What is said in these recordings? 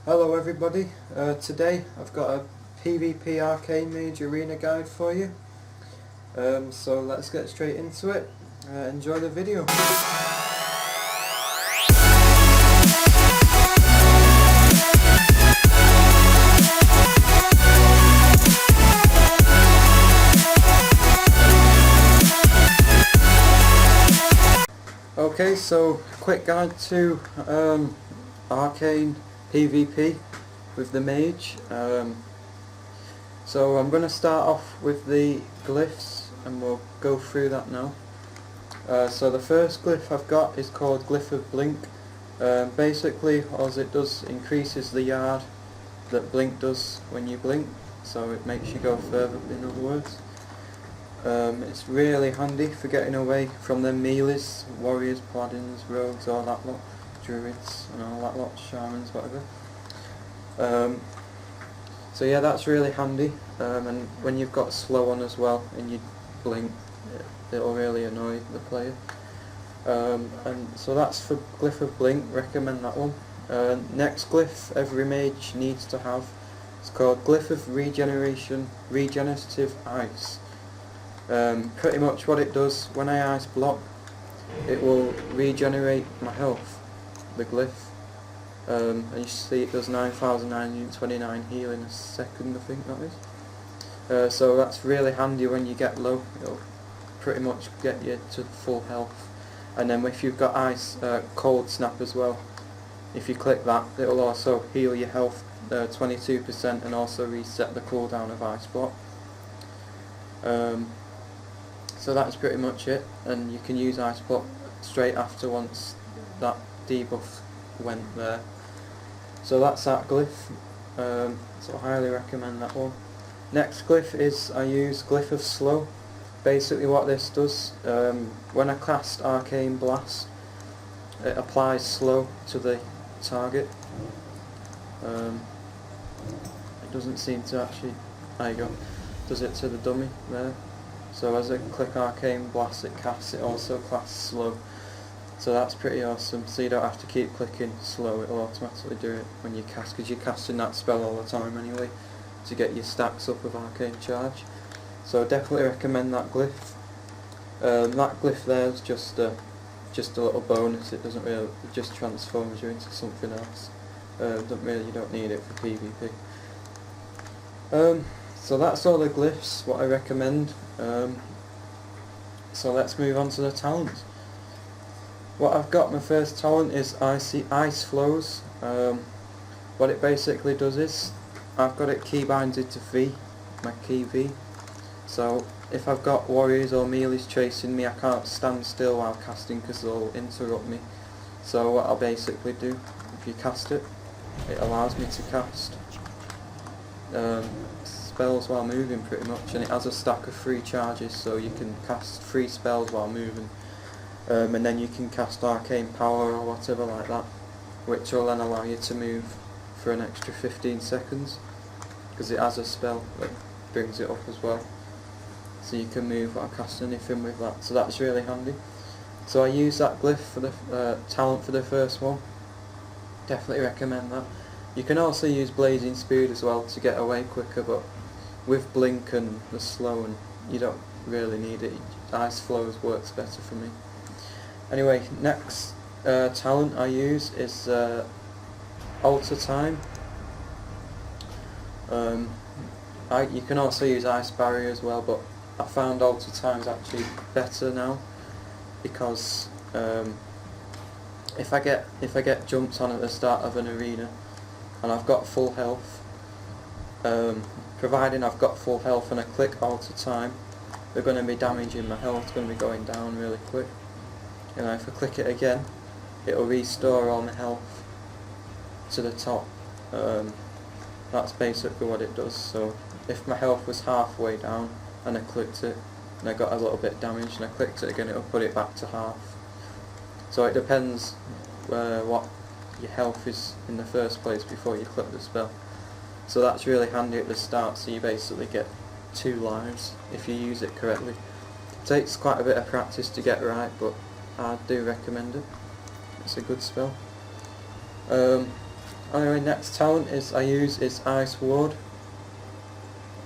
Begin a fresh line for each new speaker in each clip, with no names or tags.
Hello everybody, today I've got a PvP Arcane Mage Arena guide for you. So let's get straight into it. Enjoy the video. Okay, so quick guide to Arcane PvP with the mage. So I'm going to start off with the glyphs and we'll go through that now. So the first glyph I've got is called Glyph of Blink. Basically all it does increases the yard that blink does when you blink, so it makes you go further, in other words. It's really handy for getting away from the melees, warriors, paladins, rogues, all that lot, druids and all that lot, shamans, whatever. So yeah, that's really handy, and when you've got slow on as well and you blink, it'll really annoy the player. And so that's for Glyph of Blink, recommend that one. Next glyph every mage needs to have, it's called Glyph of Regenerative Ice. Pretty much what it does, when I ice block, it will regenerate my health, the glyph. And you see it does 9,929 heal in a second, I think that is. So that's really handy when you get low, it'll pretty much get you to full health. And then if you've got ice, cold snap as well, if you click that, it'll also heal your health 22% and also reset the cooldown of ice block. So that's pretty much it, and you can use ice block straight after once that debuff went there. So that's that glyph, so I highly recommend that one. Next glyph is, I use Glyph of Slow. Basically what this does, when I cast Arcane Blast, it applies slow to the target. It doesn't seem to actually, there you go, does it to the dummy there. So as I click Arcane Blast it casts, it also casts slow. So that's pretty awesome, so you don't have to keep clicking slow, it'll automatically do it when you cast, because you're casting that spell all the time anyway, to get your stacks up of Arcane Charge. So definitely recommend that glyph. That glyph there is just a little bonus, it doesn't really, it just transforms you into something else. You don't need it for PvP. So that's all the glyphs, what I recommend. So let's move on to the talents. What I've got, my first talent is Ice Flows. What it basically does is, I've got it keybinded to V, my key V. So if I've got warriors or melees chasing me, I can't stand still while casting because they'll interrupt me. So what I'll basically do, if you cast it, it allows me to cast spells while moving pretty much, and it has a stack of 3 charges, so you can cast 3 spells while moving. And then you can cast Arcane Power or whatever like that, which will then allow you to move for an extra 15 seconds, because it has a spell that brings it up as well. So you can move or cast anything with that, so that's really handy. So I use that glyph for the talent for the first one, definitely recommend that. You can also use Blazing Speed as well to get away quicker, but with Blink and the slow, and you don't really need it. Ice Flows works better for me. Anyway, next talent I use is Alter Time. You can also use Ice Barrier as well, but I found Alter Time is actually better now, because if I get jumped on at the start of an arena and I've got full health, providing I've got full health and I click Alter Time, they're going to be damaging my health, it's going to be going down really quick. And if I click it again, it'll restore all my health to the top. That's basically what it does. So if my health was halfway down and I clicked it and I got a little bit damaged and I clicked it again, it'll put it back to half. So it depends what your health is in the first place before you click the spell. So that's really handy at the start, so you basically get 2 lives if you use it correctly. It takes quite a bit of practice to get right, but I do recommend it. It's a good spell. Anyway, next talent I use is Ice Ward.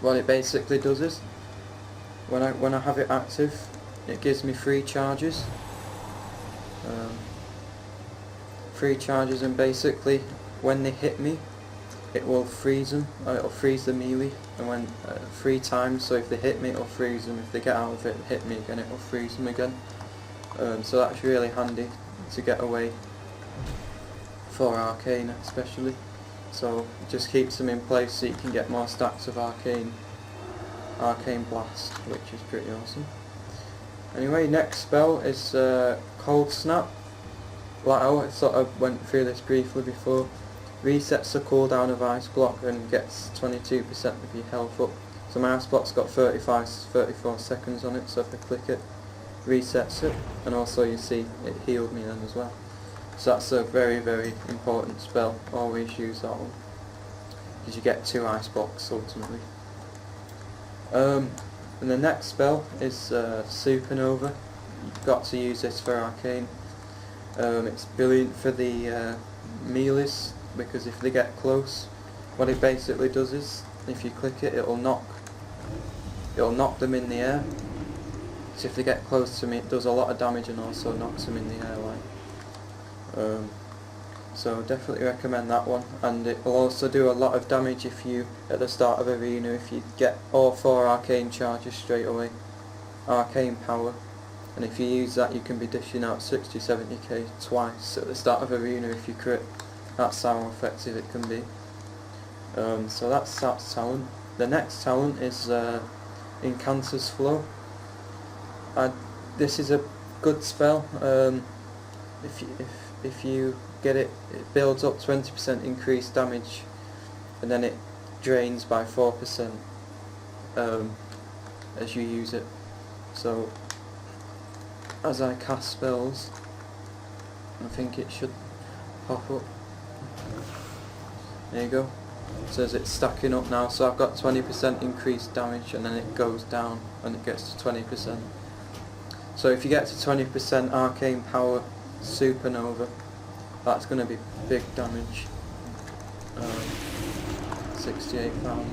What it basically does is, when I have it active, it gives me free charges. And basically when they hit me, it will freeze them. It'll freeze the melee, and when 3 times. So if they hit me, it'll freeze them. If they get out of it and hit me again, it'll freeze them again. So that's really handy to get away for Arcane especially. So it just keeps them in place so you can get more stacks of Arcane Blast, which is pretty awesome. Anyway, next spell is Cold Snap. Like I sort of went through this briefly before. Resets the cooldown of Ice Block and gets 22% of your health up. So my Ice Block's got 34 seconds on it, so if I click it, resets it, and also you see it healed me then as well. So that's a very, very important spell. Always use that one, because you get 2 Ice Blocks ultimately. And the next spell is Supernova. You've got to use this for Arcane. It's brilliant for the melees, because if they get close, what it basically does is, if you click it, it'll knock them in the air. So if they get close to me, it does a lot of damage and also knocks them in the air. So definitely recommend that one, and it will also do a lot of damage if you, at the start of arena, if you get all 4 arcane charges straight away, arcane power, and if you use that, you can be dishing out 60-70k twice at the start of arena if you crit. That's how effective it can be. So that's that talent. The next talent is Incanter's Flow. This is a good spell. If you get it, it builds up 20% increased damage, and then it drains by 4% as you use it. So as I cast spells, I think it should pop up. There you go. It says it's stacking up now, so I've got 20% increased damage, and then it goes down and it gets to 20%. So if you get to 20% arcane power Supernova, that's going to be big damage. 68,000.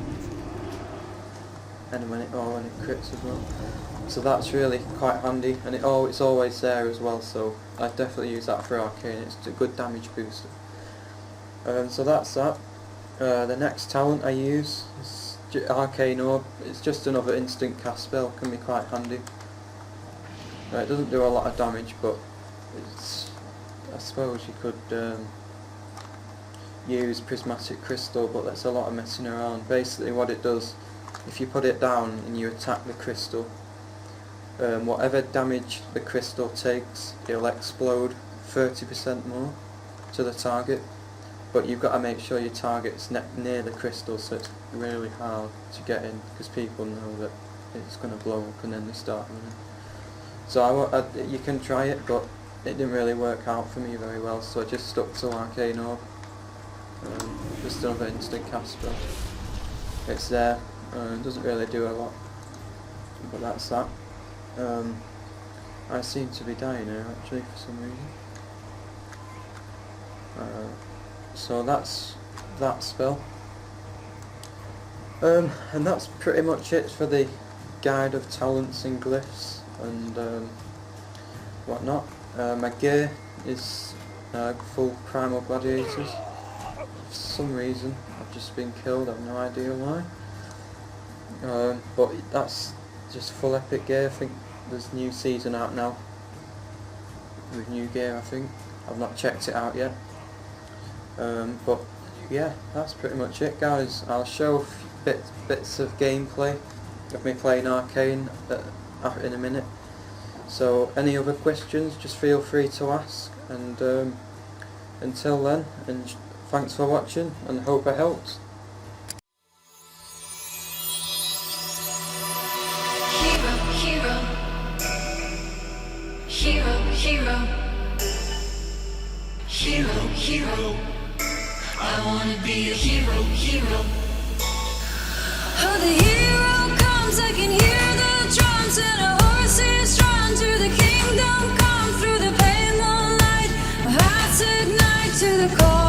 And when it crits as well. So that's really quite handy, and it's always there as well, so I'd definitely use that for Arcane. It's a good damage booster. So that's that. The next talent I use is Arcane Orb. It's just another instant cast spell, can be quite handy. It doesn't do a lot of damage, but I suppose you could use Prismatic Crystal, but that's a lot of messing around. Basically what it does, if you put it down and you attack the crystal, whatever damage the crystal takes, it'll explode 30% more to the target. But you've got to make sure your target's near the crystal, so it's really hard to get in, because people know that it's going to blow up and then they start running. So you can try it, but it didn't really work out for me very well, so I just stuck to Arcane Orb. Just another instant cast spell. It's there, it doesn't really do a lot, but that's that. I seem to be dying here actually for some reason. So that's that spell. And that's pretty much it for the guide of talents and glyphs and whatnot. My gear is full primal gladiators. For some reason I've just been killed, I've no idea why. But that's just full epic gear. I think there's new season out now with new gear, I think. I've not checked it out yet. But yeah, that's pretty much it, guys. I'll show bits of gameplay of me playing Arcane in a minute. So any other questions, just feel free to ask, and until then, and thanks for watching, and hope it helps.
Hero. I wanna be a hero. Oh, the hero comes, I can hear the drums, and a horse is drawn to the kingdom come. Through the pale moonlight, my hearts ignite to the core.